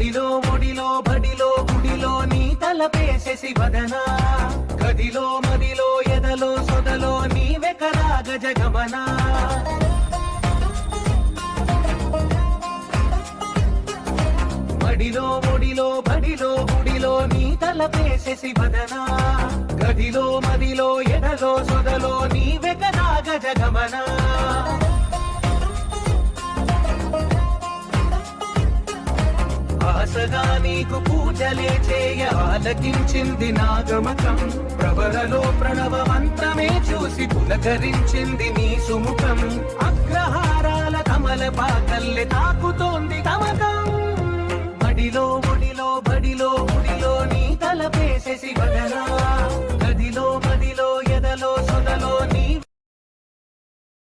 మడిలో ఒడిలో బడిలో గుడిలో నీ తలపేసే శివదనా గదిలో మదిలో ఎదలో సొదలో నీవే కదా గజగమనా మడిలో ఒడిలో బడిలో గుడిలో నీ తలపేసే శివదనా గదిలో మదిలో ఎదలో సొదలో నీవే కదా గజగమనా ఆశగా నీకు పూజలే చేయ ఆలకించింది నాగమకం ప్రవరలో ప్రణవ మంత్రమే చూసి పులకరించింది నీ సుముఖం అగ్రహారాల కమల పాకల్లె తాకుతోంది తమకం